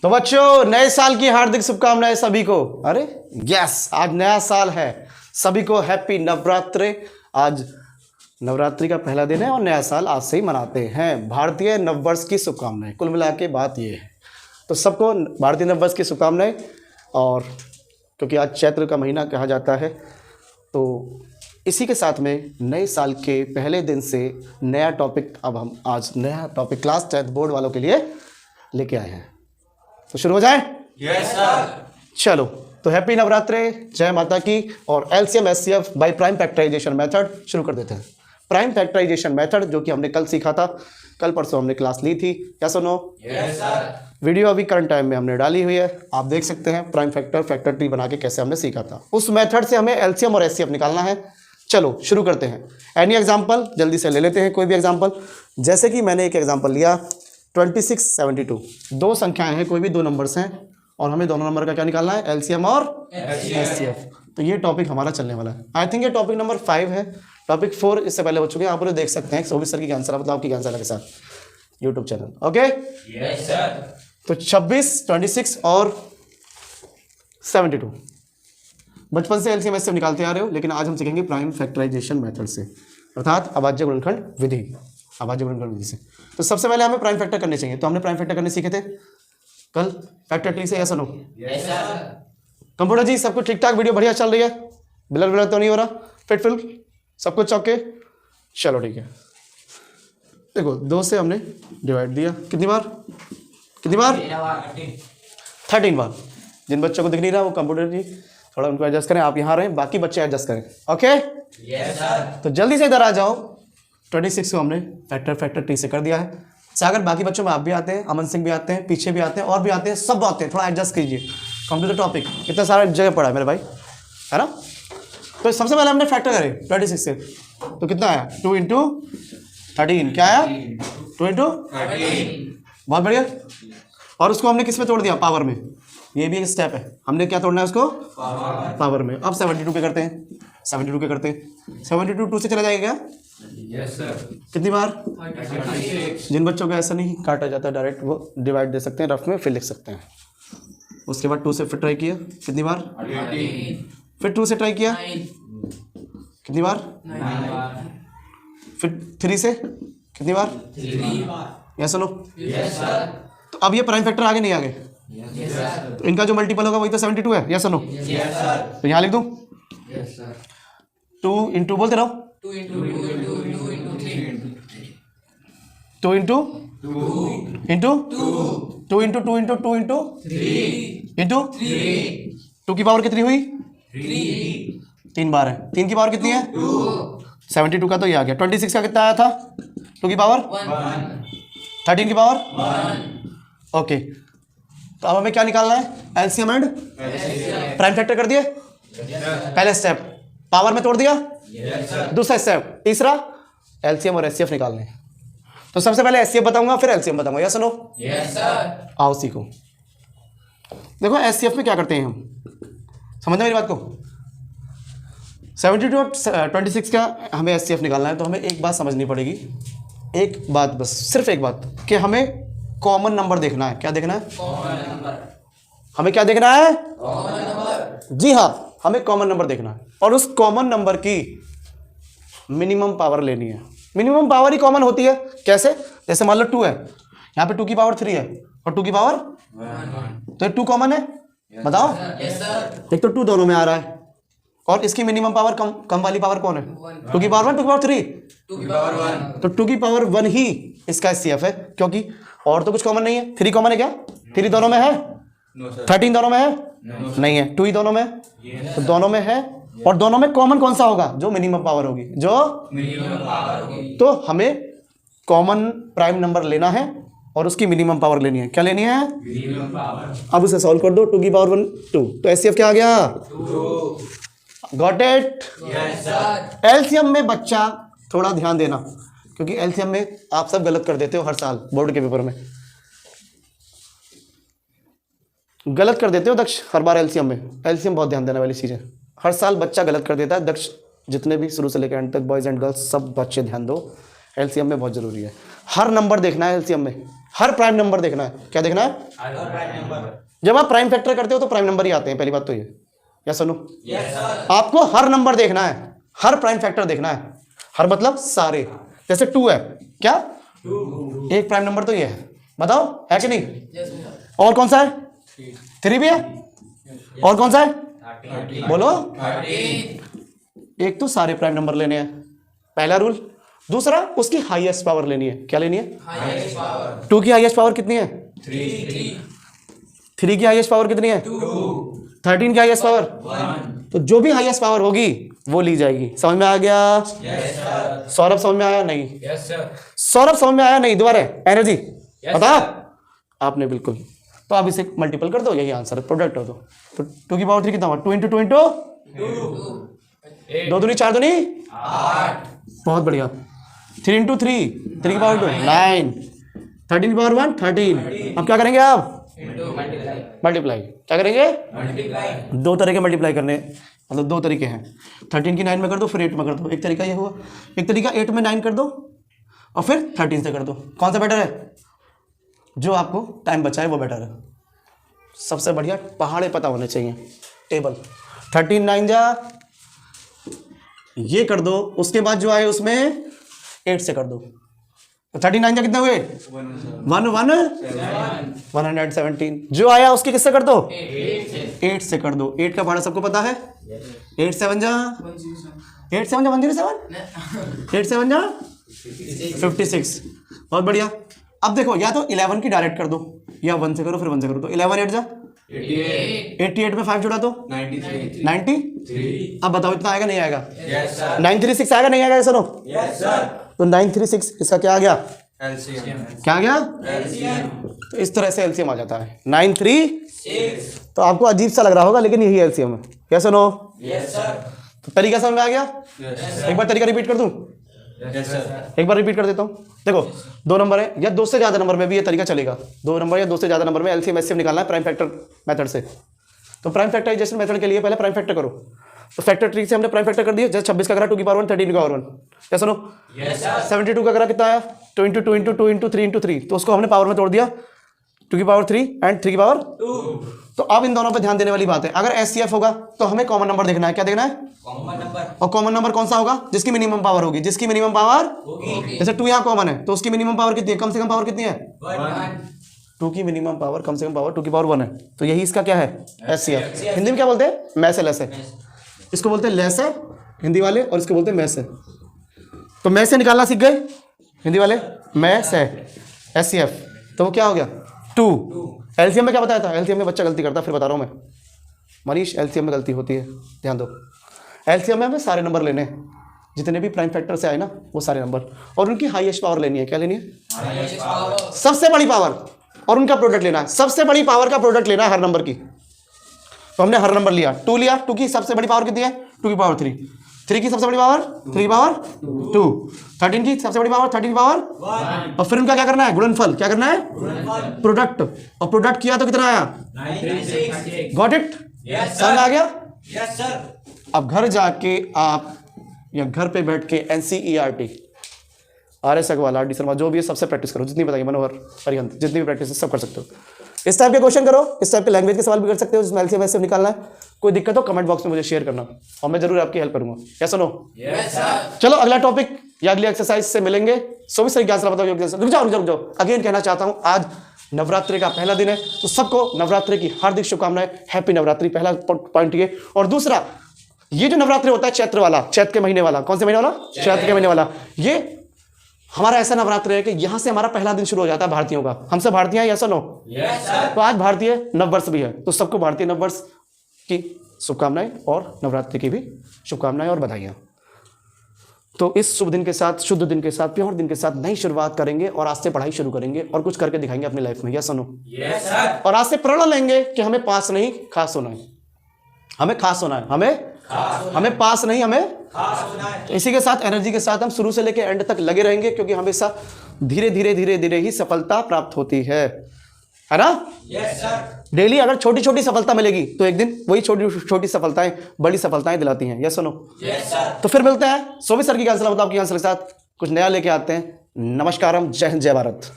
तो बच्चों नए साल की हार्दिक शुभकामनाएं सभी को। अरे यस, आज नया साल है, सभी को हैप्पी नवरात्रि। आज नवरात्रि का पहला दिन है और नया साल आज से ही मनाते हैं। भारतीय नववर्ष की शुभकामनाएं, कुल मिला के बात ये है। तो सबको भारतीय नववर्ष की शुभकामनाएं। और क्योंकि आज चैत्र का महीना कहा जाता है, तो इसी के साथ में नए साल के पहले दिन से नया टॉपिक, अब हम आज नया टॉपिक क्लास 10 बोर्ड वालों के लिए लेके आए हैं। तो शुरू हो जाए? Yes sir. चलो, तो हैप्पी नवरात्रि, जय माता की। और LCM HCF by prime factorisation method शुरू कर देते हैं। प्राइम फैक्टराइजेशन मेथड जो कि हमने कल सीखा था, कल परसों हमने क्लास ली थी, क्या सुनो? Yes sir. वीडियो अभी करंट टाइम में हमने डाली हुई है, आप देख सकते हैं। प्राइम फैक्टर ट्री बना के कैसे हमने सीखा था, उस मेथड से हमें एलसीएम और एचसीएफ निकालना है। चलो शुरू करते हैं। एनी एग्जाम्पल जल्दी से ले लेते हैं, कोई भी एग्जाम्पल। जैसे कि मैंने एक एग्जाम्पल लिया 26, 72, दो संख्याएं हैं, कोई भी दो नंबर्स हैं और हमें दोनों नंबर का क्या निकालना है? एलसीएम और एचसीएफ। तो ये टॉपिक हमारा चलने वाला है। आई थिंक ये टॉपिक नंबर 5 है। टॉपिक 4 इससे पहले हो चुके हैं, आप उन्हें देख सकते हैं सोभी सर की ज्ञानशाला, मतलब आपकी ज्ञानशाला के साथ YouTube channel. Okay yes sir. तो 26, 26 और 72 बचपन से एलसीएम एचसीएफ निकालते आ रहे हो, लेकिन आज हम सीखेंगे प्राइम फैक्टराइजेशन मेथड से, अर्थात अभाज्य गुणनखंड विधि, अभाज्य गुणनखंड विधि से। तो सबसे पहले हमें प्राइम फैक्टर करने चाहिए। तो हमने प्राइम फैक्टर करने सीखे थे कल फैक्टर ट्री से, या सुनो? Yes sir. कंप्यूटर जी सब कुछ ठीक ठाक, वीडियो बढ़िया चल रही है, ब्लर ब्लर तो नहीं हो रहा, फिट फिल सब कुछ चौके? चलो ठीक है। देखो 2 से हमने डिवाइड दिया, कितनी बार? 13 बार। जिन बच्चों को दिख नहीं रहा वो कंप्यूटर जी थोड़ा उनको एडजस्ट करें, आप यहाँ रहें, बाकी बच्चे एडजस्ट करें। Okay yes sir. तो जल्दी से इधर आ जाओ। 26 को हमने फैक्टर ट्री से कर दिया है। सागर बाकी बच्चों में आप भी आते हैं, अमन सिंह भी आते हैं, पीछे भी आते हैं और भी आते हैं, सब आते हैं, थोड़ा एडजस्ट कीजिए। कंप्यूटर टॉपिक कितना सारा जगह पड़ा है मेरे भाई, है ना? तो सबसे पहले हमने फैक्टर करे 26 से, तो कितना आया? 2 × 13, क्या आया? 2 × 13। बहुत बढ़िया। और उसको हमने किस में तोड़ दिया? पावर में। ये भी एक स्टेप है, हमने क्या तोड़ना है उसको? पावर में। अब 72 पे करते हैं, 72 पे करते हैं। 72 2 से चला जाएगा क्या? Yes sir. कितनी बार? 36। जिन बच्चों को ऐसा नहीं काटा जाता डायरेक्ट, वो डिवाइड दे सकते हैं रफ में, फिर लिख सकते हैं। उसके बाद 2 से फिर ट्राई किया, कितनी बार? 18। फिर 2 से ट्राई किया, कितनी बार? 9। फिर 3 से कितनी बार? 3। या सुनो? Yes sir. तो अब ये प्राइम फैक्टर आगे नहीं आगे, यस सर। तो इनका जो मल्टीपल होगा वही तो 72 है, या सुनो? Yes sir. तो यहाँ लिख दूँ यस सर। 2 × बोलते रहो, 2 × 2 × 3। 2 × 2 × 2 × 3। 2 की पावर कितनी हुई? 3। 3 बार है। 3 की पावर कितनी है? 72 का तो ये आ गया। 26 का कितना आया था? 2 की पावर 1। 13 की पावर 1। ओके। तो अब हमें क्या निकालना है? एलसीएम एंड प्राइम फैक्टर कर दिए, पहले स्टेप पावर में तोड़ दिया, यस सर। दूसरा स्टेप, तीसरा एलसीएम और एचसीएफ निकालने हैं। तो सबसे पहले एचसीएफ बताऊंगा, फिर एलसीएम बताऊंगा, या सुनो? Yes sir. आओ सीखो। देखो एचसीएफ में क्या करते हैं हम, समझना मेरी बात को। 72 और 26 का हमें एचसीएफ निकालना है, तो हमें एक बात समझनी पड़ेगी, एक बात बस, सिर्फ एक बात, कि हमें कॉमन नंबर देखना है। क्या देखना है? Common number. हमें क्या देखना है? Common number. जी हाँ, हमें कॉमन नंबर देखना है और उस कॉमन नंबर की मिनिमम पावर लेनी है। मिनिमम पावर ही कॉमन होती है। कैसे? जैसे मान लो 2 है, यहाँ पे 2 की पावर 3 है और 2 की पावर 1। तो 2 कॉमन है, बताओ। Yes sir. एक तो 2 दोनों में आ रहा है और इसकी मिनिमम पावर कम वाली पावर कौन है? 2 की पावर 1, 2 की पावर 3, 2 की पावर 1। तो 2 की पावर 1 ही इसका एचसीएफ है, क्योंकि और तो कुछ कॉमन नहीं है। 3 कॉमन है क्या? 3 दोनों में है? No sir. 13 दोनों में है? नहीं है। 2 ही दोनों में है, तो दोनों में है। और दोनों में कॉमन कौन सा होगा? जो मिनिमम पावर होगी, जो मिनिमम पावर होगी। तो हमें कॉमन प्राइम नंबर लेना है और उसकी मिनिमम पावर लेनी है। क्या लेनी है? Minimum power. अब उसे सॉल्व कर दो। 2 की पावर 1 2, तो एचसीएफ क्या आ गया? 2। Got it? Yes sir. LCM में बच्चा थोड़ा ध्यान देना, क्योंकि एलसीएम में आप सब गलत कर देते हो हर साल बोर्ड के पेपर में, गलत कर देते हो दक्ष हर बार एलसीएम में। एलसीएम बहुत ध्यान देने वाली चीज़ है, हर साल बच्चा गलत कर देता है। दक्ष जितने भी शुरू से लेकर एंड तक बॉयज़ एंड गर्ल्स सब बच्चे ध्यान दो, एलसीएम में बहुत जरूरी है। हर नंबर देखना है एलसीएम में, हर प्राइम नंबर देखना है। क्या देखना है? जब आप प्राइम फैक्टर करते हो तो प्राइम नंबर ही आते हैं, पहली बात तो ये। या सुनो, आपको हर नंबर देखना है, हर प्राइम फैक्टर देखना है। हर मतलब सारे। जैसे 2 है, क्या एक प्राइम नंबर तो ये है, बताओ है कि नहीं? और कौन सा है? 3 भी है। और कौन सा है? बोलो। एक तो सारे प्राइम नंबर लेने हैं, पहला रूल। दूसरा, उसकी हाईएस्ट पावर लेनी है। क्या लेनी है? 2 की हाईएस्ट पावर कितनी है? 3 की हाईएस्ट पावर कितनी है? 13 की हाईएस्ट पावर 1। तो जो भी हाईएस्ट पावर होगी वो ली जाएगी। समझ में आ गया? सौरभ समझ में आया? नहीं। सौरभ समझ में आया? नहीं। दोबारा एनर्जी पता आपने? बिल्कुल। तो आप इसे मल्टीपल कर दो, यही आंसर है, प्रोडक्ट हो दो। तो 2 की पावर 3 कितना हुआ? 2 इंटू 2 इंटू 2 दूनी 4 दूनी 8। बहुत बढ़िया। 3 इंटू 3, 3 की पावर 2 9, 13 की पावर 1 13। अब क्या करेंगे आप? मल्टीप्लाई। क्या करेंगे? दो तरह के मल्टीप्लाई करने, मतलब 2 तरीके हैं। 13 की 9 में कर दो, फिर 8 में कर दो। एक तरीका ये हुआ, एक तरीका 8 में 9 कर दो और फिर 13 से कर दो। कौन सा बेटर है? जो आपको टाइम बचाए वो बेटर है। सबसे बढ़िया पहाड़े पता होने चाहिए, टेबल। 13 9 जा, ये कर दो, उसके बाद जो आए उसमें 8 से कर दो। तो 13 9 जा कितने हुए? 117। जो आया उसके किससे कर दो? 8 से कर दो। 8 का पहाड़ा सबको पता है? 8 7 जा 107, 8 7 जा 56। बहुत बढ़िया। अब देखो, या तो 11 की डायरेक्ट कर दो या 1 से करो फिर 1 से करो। तो 11 8 जा 88 में 5 जुड़ा तो 93। अब बताओ इतना आएगा नहीं आएगा? 936 आएगा नहीं आएगा? सुनो, तो 936 इसका क्या आ गया? क्या आ गया? तो इस तरह से एलसीएम आ जाता है 936। तो आपको अजीब सा लग रहा होगा लेकिन यही एलसीएम है। क्या सुनो? तो तरीका समझ में आ गया? एक बार तरीका रिपीट कर दूं? एक बार रिपीट कर देता हूँ। देखो, 2 नंबर है या 2 से ज्यादा नंबर में भी ये तरीका चलेगा। 2 नंबर या 2 से ज्यादा नंबर में एलसीएम एचसीएफ निकालना है प्राइम फैक्टर मेथड से। तो प्राइम फैक्टराइजेशन मेथड के लिए पहले प्राइम फैक्टर करो। तो फैक्टर ट्री से हमने प्राइम फैक्टर कर दिया। जैसे 26 का करा 2 की पावर 1, 13 की पावर 1। क्या सुनो? 72 का करा कितना आया? 2 इंटू 2 इंटू 2 इंटू 3 इंटू 3। तो उसको हमने पावर में तोड़ दिया, 2 की पावर 3 एंड 3 की पावर 2। तो अब इन दोनों पे ध्यान देने वाली बात है, अगर एचसीएफ होगा तो हमें कॉमन नंबर देखना है। क्या देखना है? Common number. और कॉमन नंबर कौन सा होगा? जिसकी मिनिमम पावर होगी। जिसकी मिनिमम पावर होगी, जैसे 2 यहाँ कॉमन है तो उसकी मिनिमम पावर कितनी है? कम से कम पावर कितनी है? 2 की मिनिमम पावर कम से कम पावर 2 की पावर 1 है। तो यही इसका क्या है? एचसीएफ। हिंदी में क्या बोलते हैं? मैस है, लेस है। इसको बोलते हैं लेस है हिंदी वाले, और इसको बोलते हैं मैस है। तो मैस से निकालना सीख गए हिंदी वाले, मैस है एचसीएफ। तो वो क्या हो गया? 2। एलसीएम में क्या बताया था? एलसीएम में बच्चा गलती करता है, फिर बता रहा हूं मैं मनीष, एलसीएम में गलती होती है, ध्यान दो। एलसीएम में हमें सारे नंबर लेने हैं, जितने भी प्राइम फैक्टर से आए ना वो सारे नंबर, और उनकी हाईएस्ट पावर लेनी है। क्या लेनी है? सबसे बड़ी पावर, और उनका प्रोडक्ट लेना है। सबसे बड़ी पावर का प्रोडक्ट लेना है हर नंबर की। तो हमने हर नंबर लिया, 2 लिया। 2 की सबसे बड़ी पावर कितनी है? 2 की पावर 3। 3 की सबसे बड़ी पावर 3 की पावर 2। 13 की सबसे बड़ी पावर 13 की पावर 1। और फिर उनका क्या करना है? गुणनफल। क्या करना है? प्रोडक्ट। और प्रोडक्ट किया तो कितना आया? 936। Got it? समझ आ गया? Yes sir. अब घर जाके आप या घर पे बैठ के NCERT, RS Agarwal, RD Sharma, जो भी है सबसे प्रैक्टिस करो, जितनी बताइए, मनोहर परिहंत, जितनी भी प्रैक्टिस है सब कर सकते हो। इस टाइप के क्वेश्चन करो, इस टाइप के लैंग्वेज के सवाल भी कर सकते हो जिसमें एलसीएम एचसीएफ निकालना है। कोई दिक्कत हो कमेंट बॉक्स में मुझे शेयर करना और मैं जरूर आपकी हेल्प करूंगा। क्या सुनो? Yes sir. चलो अगला टॉपिक या अगली एक्सरसाइज से मिलेंगे। 24 तारीख क्या बताओ? रुक जाओ। अगेन कहना चाहता हूं, आज नवरात्रि का पहला दिन है, तो सबको नवरात्रि की हार्दिक शुभकामनाएं। हैप्पी नवरात्रि, पहला पॉइंट ये। और दूसरा, ये जो नवरात्रि होता है चैत्र वाला, चैत्र के महीने वाला, कौन से महीने वाला? चैत्र के महीने वाला। ये हमारा ऐसा नवरात्र है कि यहां से हमारा पहला दिन शुरू हो जाता है भारतीयों का। हमसे भारतीय है, ऐसा नो? Yes sir. तो आज भारतीय नववर्ष भी है, तो सबको भारतीय नववर्ष की शुभकामनाएं और नवरात्रि की भी शुभकामनाएं और बधाइयां। तो इस शुभ दिन के साथ, शुद्ध दिन के साथ, प्योर दिन के साथ नई शुरुआत करेंगे और आज से पढ़ाई शुरू करेंगे और कुछ करके दिखाएंगे अपनी लाइफ में। Yes no? Yes sir. और आज से प्रण लेंगे कि हमें पास नहीं खास होना है, हमें खास होना है, हमें पास नहीं, हमें खास होना है। तो इसी के साथ, एनर्जी के साथ हम शुरू से लेकर एंड तक लगे रहेंगे, क्योंकि हमेशा धीरे धीरे ही सफलता प्राप्त होती है ना? Yes sir. डेली अगर छोटी छोटी सफलता मिलेगी तो एक दिन वही छोटी छोटी सफलताएं बड़ी सफलताएं दिलाती हैं। Yes no? Yes sir. तो फिर मिलते हैं सोभी सर की आंसर, मतलब आपकी आंसर के साथ। कुछ नया लेके आते हैं। नमस्कारम, जय हिंद, जय भारत।